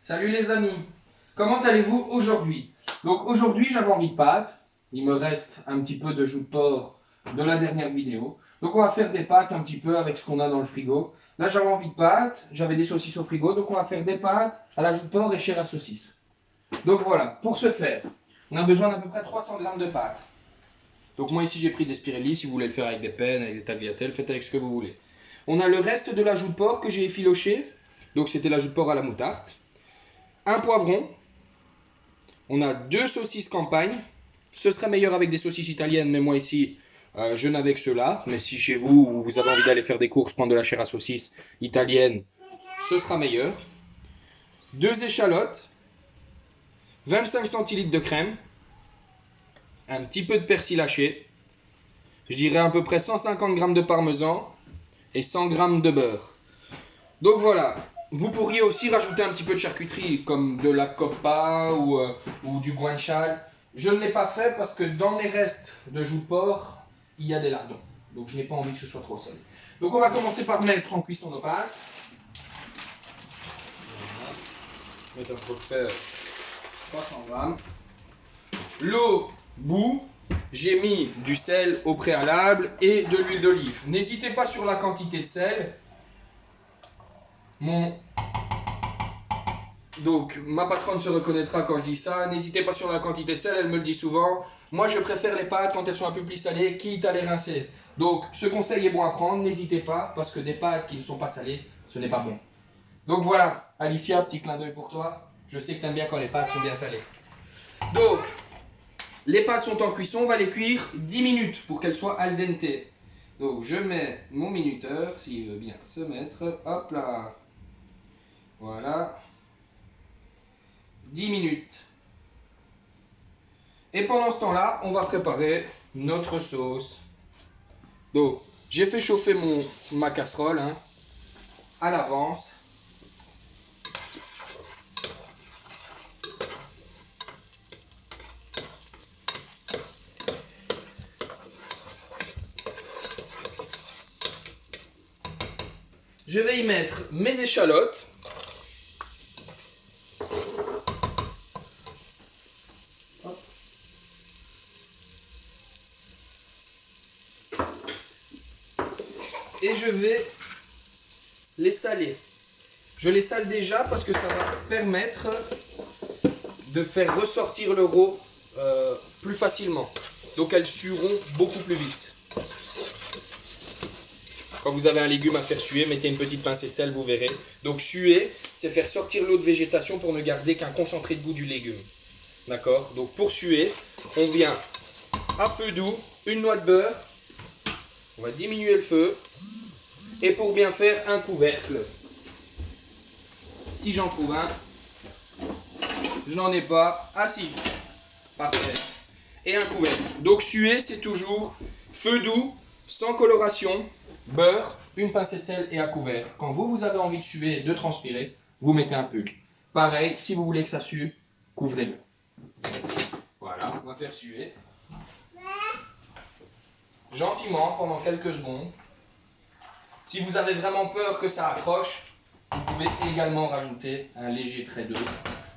Salut les amis, comment allez-vous aujourd'hui? Donc aujourd'hui j'avais envie de pâtes, il me reste un petit peu de jus de porc de la dernière vidéo. Donc on va faire des pâtes un petit peu avec ce qu'on a dans le frigo. Là j'avais envie de pâtes, j'avais des saucisses au frigo, donc on va faire des pâtes à la jus de porc et chair à saucisse. Donc voilà, pour ce faire, on a besoin d'à peu près 300 g de pâtes. Donc moi ici j'ai pris des Spirelli, si vous voulez le faire avec des pennes, avec des tagliatelles, faites avec ce que vous voulez. On a le reste de la joue de porc que j'ai effiloché, donc c'était la joue de porc à la moutarde. Un poivron, on a 2 saucisses campagne, ce serait meilleur avec des saucisses italiennes, mais moi ici je n'avais que cela, mais si chez vous, vous avez envie d'aller faire des courses, prendre de la chair à saucisse italienne, ce sera meilleur. 2 échalotes, 25 centilitres de crème, un petit peu de persil haché, je dirais à peu près 150 g de parmesan et 100 g de beurre. Donc voilà, vous pourriez aussi rajouter un petit peu de charcuterie comme de la coppa ou du guanciale. Je ne l'ai pas fait parce que dans les restes de joue de porc, il y a des lardons. Donc je n'ai pas envie que ce soit trop salé. Donc on va commencer par mettre en cuisson nos pâtes. Voilà. Mettre un pot de fer, 300 g. L'eau bout. J'ai mis du sel au préalable et de l'huile d'olive. N'hésitez pas sur la quantité de sel. Donc, ma patronne se reconnaîtra quand je dis ça. N'hésitez pas sur la quantité de sel, elle me le dit souvent. Moi, je préfère les pâtes quand elles sont un peu plus salées, quitte à les rincer. Donc, ce conseil est bon à prendre, n'hésitez pas, parce que des pâtes qui ne sont pas salées, ce n'est pas bon. Donc voilà, Alicia, petit clin d'œil pour toi. Je sais que tu aimes bien quand les pâtes sont bien salées. Donc, les pâtes sont en cuisson, on va les cuire 10 minutes pour qu'elles soient al dente. Donc, je mets mon minuteur, s'il veut bien se mettre. Hop là. Voilà. 10 minutes. Et pendant ce temps-là, on va préparer notre sauce. Donc, j'ai fait chauffer ma casserole à l'avance. Je vais y mettre mes échalotes. Hop. Et je vais les saler. Je les sale déjà parce que ça va permettre de faire ressortir le raw plus facilement. Donc elles sueront beaucoup plus vite. Quand vous avez un légume à faire suer, mettez une petite pincée de sel, vous verrez. Donc suer, c'est faire sortir l'eau de végétation pour ne garder qu'un concentré de goût du légume. D'accord? Donc pour suer, on vient à feu doux, une noix de beurre. On va diminuer le feu. Et pour bien faire, un couvercle. Si j'en trouve un. Je n'en ai pas. Ah si. Parfait. Et un couvercle. Donc suer, c'est toujours feu doux, sans coloration, beurre, une pincée de sel et un couvercle. Quand vous avez envie de suer, de transpirer, vous mettez un peu. Pareil, si vous voulez que ça sue, couvrez-le. Voilà, on va faire suer. Gentiment, pendant quelques secondes. Si vous avez vraiment peur que ça accroche, vous pouvez également rajouter un léger trait d'eau.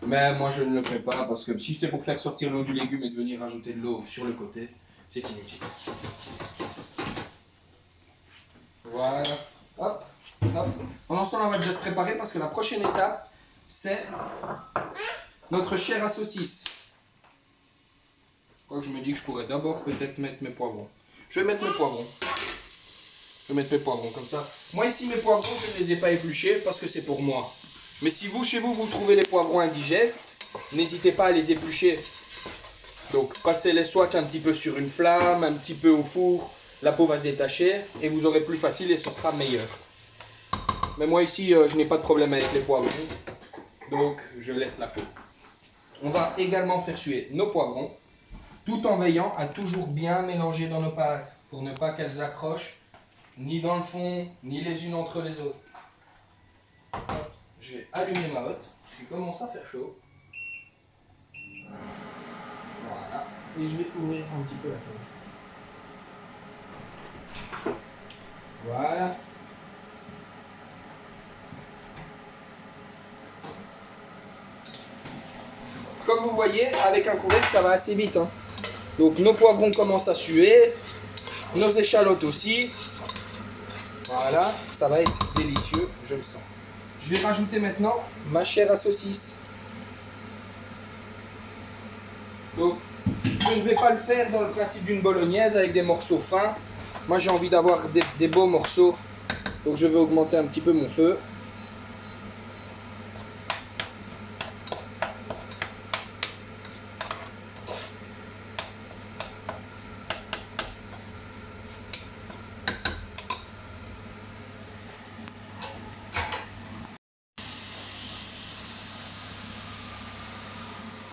Mais moi je ne le fais pas parce que si c'est pour faire sortir l'eau du légume et de venir rajouter de l'eau sur le côté, c'est inutile. Voilà. Hop, hop. Pendant ce temps-là, on va déjà se préparer parce que la prochaine étape, c'est notre chair à saucisse. Je crois que je me dis que je pourrais d'abord peut-être mettre mes poivrons. Je vais mettre mes poivrons. Je vais mettre mes poivrons comme ça. Moi ici, mes poivrons, je ne les ai pas épluchés parce que c'est pour moi. Mais si vous, chez vous, vous trouvez les poivrons indigestes, n'hésitez pas à les éplucher. Donc passez-les soit un petit peu sur une flamme, un petit peu au four. La peau va se détacher et vous aurez plus facile et ce sera meilleur. Mais moi ici, je n'ai pas de problème avec les poivrons. Donc je laisse la peau. On va également faire suer nos poivrons, tout en veillant à toujours bien mélanger dans nos pâtes pour ne pas qu'elles accrochent ni dans le fond, ni les unes entre les autres. Hop, je vais allumer ma hotte, parce qu'il commence à faire chaud. Voilà. Et je vais ouvrir un petit peu la fenêtre. Voilà. comme vous voyez, avec un couvercle, ça va assez vite. Hein. Donc nos poivrons commencent à suer, nos échalotes aussi. Voilà, ça va être délicieux, je le sens. Je vais rajouter maintenant ma chair à saucisse. Donc, je ne vais pas le faire dans le principe d'une bolognaise avec des morceaux fins. Moi, j'ai envie d'avoir des beaux morceaux. Donc, je vais augmenter un petit peu mon feu.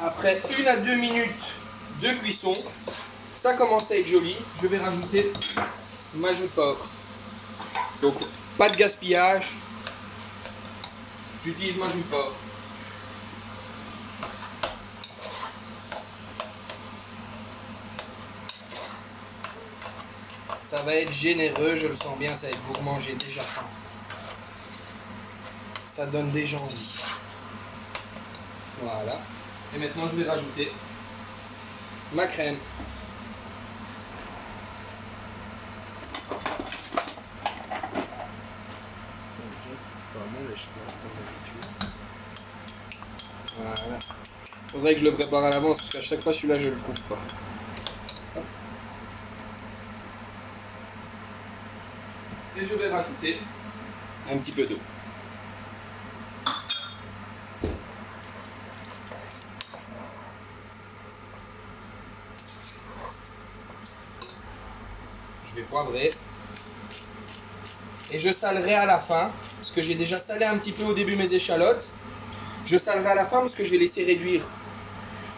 Après 1 à 2 minutes de cuisson, ça commence à être joli. Je vais rajouter ma joue de porc. Donc, pas de gaspillage. J'utilise ma joue de porc. Ça va être généreux, je le sens bien, ça va être gourmand, j'ai déjà faim. Ça donne déjà envie. Voilà. Et maintenant, je vais rajouter ma crème. Voilà. Faudrait que je le prépare à l'avance parce qu'à chaque fois celui-là je le trouve pas. Et je vais rajouter un petit peu d'eau. Je vais poivrer. Et je salerai à la fin, parce que j'ai déjà salé un petit peu au début mes échalotes. Je salerai à la fin parce que je vais laisser réduire.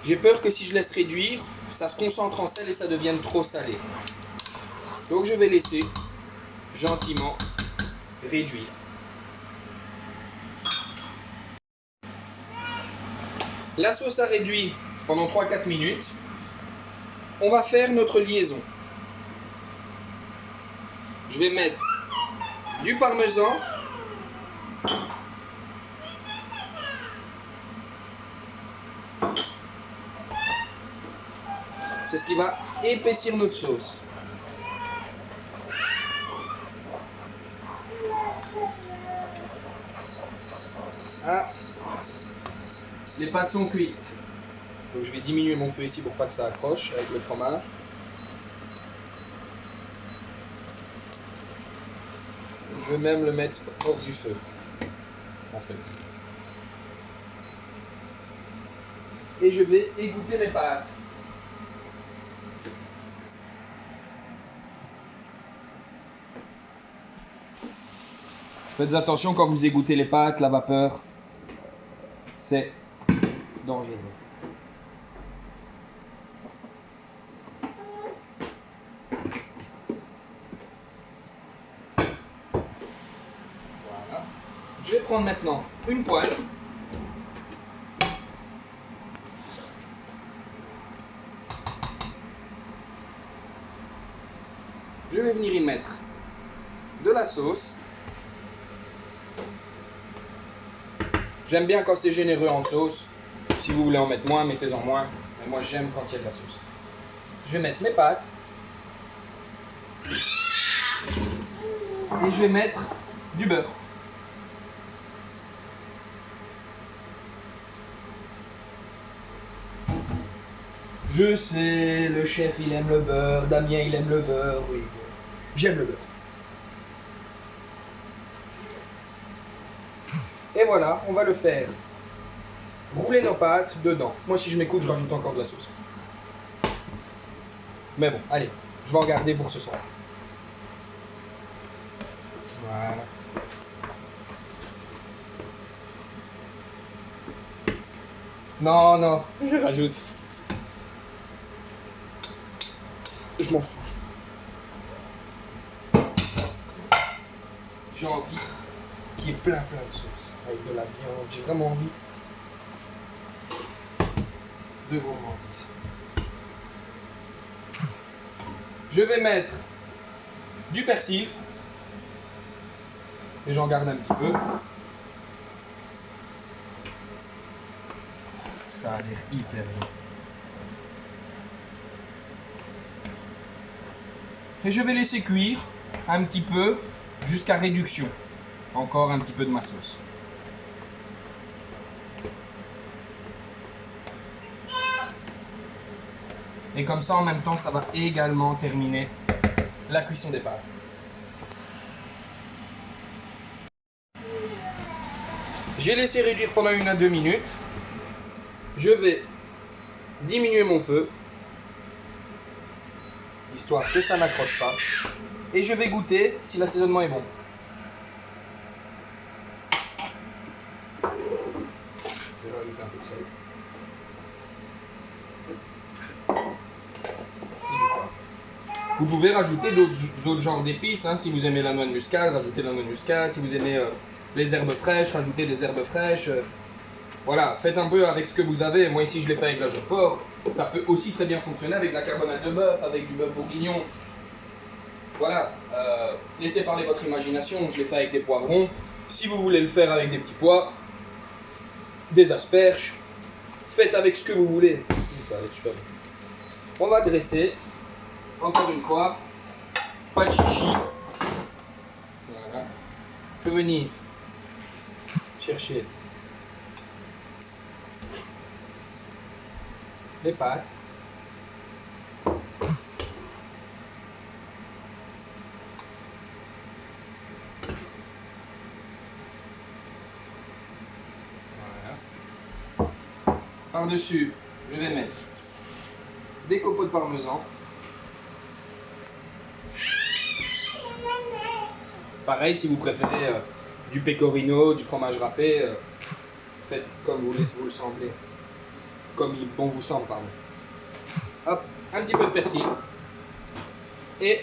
J'ai peur que si je laisse réduire, ça se concentre en sel et ça devienne trop salé. Donc je vais laisser gentiment réduire. La sauce a réduit pendant 3-4 minutes. On va faire notre liaison. Je vais mettre du parmesan. C'est ce qui va épaissir notre sauce. Ah, les pâtes sont cuites. Donc je vais diminuer mon feu ici pour pas que ça accroche avec le fromage. Je vais même le mettre hors du feu, en fait. Et je vais égoutter mes pâtes. Faites attention quand vous égouttez les pâtes, la vapeur, c'est dangereux. Voilà. Je vais prendre maintenant une poêle. Je vais venir y mettre de la sauce. J'aime bien quand c'est généreux en sauce. Si vous voulez en mettre moins, mettez-en moins. Mais moi j'aime quand il y a de la sauce. Je vais mettre mes pâtes. Et je vais mettre du beurre. Je sais, le chef il aime le beurre, Damien il aime le beurre, oui. J'aime le beurre. Et voilà, on va le faire. Rouler nos pâtes dedans. Moi si je m'écoute, je rajoute encore de la sauce. Mais bon, allez, je vais en garder pour ce soir. Voilà. Non, non, je rajoute. Je m'en fous. J'ai envie qu'il y ait plein de sauce avec de la viande. J'ai vraiment envie de gourmandise. Je vais mettre du persil. Et j'en garde un petit peu. ça a l'air hyper bon. Et je vais laisser cuire un petit peu jusqu'à réduction. Encore un petit peu de ma sauce. Et comme ça, en même temps, ça va également terminer la cuisson des pâtes. J'ai laissé réduire pendant 1 à 2 minutes. Je vais diminuer mon feu, histoire que ça n'accroche pas. Et je vais goûter si l'assaisonnement est bon. Je vais rajouter un peu de sel. Vous pouvez rajouter d'autres genres d'épices, hein. Si vous aimez la noix de muscade, rajoutez la noix de muscade. Si vous aimez les herbes fraîches, rajoutez des herbes fraîches. Voilà, faites un peu avec ce que vous avez. Moi ici je l'ai fait avec la jauge de porc. Ça peut aussi très bien fonctionner avec la carbonate de bœuf, avec du bœuf bourguignon. Voilà, laissez parler votre imagination. Je l'ai fait avec des poivrons. Si vous voulez le faire avec des petits pois, des asperges, faites avec ce que vous voulez. Ça va être super bon. On va dresser. Encore une fois, pas de chichi. Voilà. Je peux venir chercher les pâtes. Voilà. Par-dessus, je vais mettre des copeaux de parmesan. Pareil, si vous préférez du pecorino, du fromage râpé, faites comme vous le semblez. Comme bon vous semble, pardon. Hop, un petit peu de persil. Et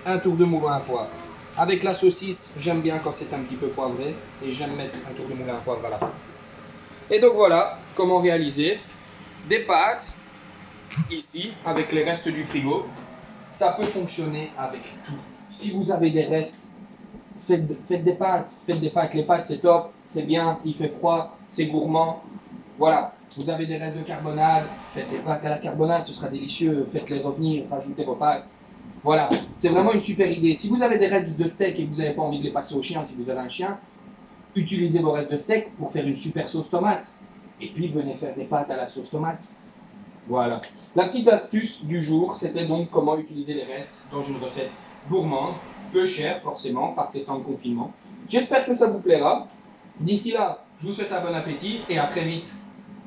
un tour de moulin à poivre. Avec la saucisse, j'aime bien quand c'est un petit peu poivré. Et j'aime mettre un tour de moulin à poivre à la fin. Et donc voilà comment réaliser des pâtes ici avec les restes du frigo. Ça peut fonctionner avec tout. Si vous avez des restes, faites des pâtes. Faites des pâtes. Les pâtes, c'est top, c'est bien, il fait froid, c'est gourmand. Voilà, vous avez des restes de carbonade, faites des pâtes à la carbonade, ce sera délicieux. Faites-les revenir, rajoutez vos pâtes. Voilà, c'est vraiment une super idée. Si vous avez des restes de steak et que vous n'avez pas envie de les passer au chien, si vous avez un chien, utilisez vos restes de steak pour faire une super sauce tomate. Et puis venez faire des pâtes à la sauce tomate. Voilà. La petite astuce du jour, c'était donc comment utiliser les restes dans une recette gourmande, peu chère forcément par ces temps de confinement. J'espère que ça vous plaira. D'ici là, je vous souhaite un bon appétit et à très vite.